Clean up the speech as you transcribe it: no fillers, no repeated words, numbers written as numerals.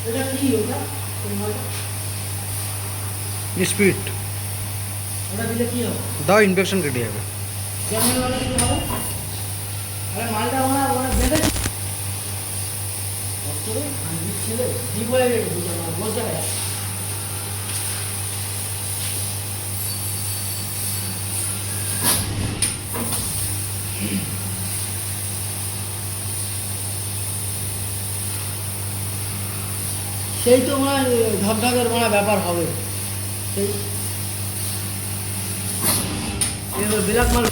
এটা কি ওটা স্পিড ওটা দিলে কি হবে? দাও ইনফেকশন রেডি হবে। জেনারেল ওটা কি হবে? আরে মালটা ওরা বেঁধে অতরে আমি ছেলে কি বলে রে বুঝা না বসে গেছে। সেই তো মনে হয় ধকধকের মনে ব্যাপার হবে সেই ব্ল্যাক মাল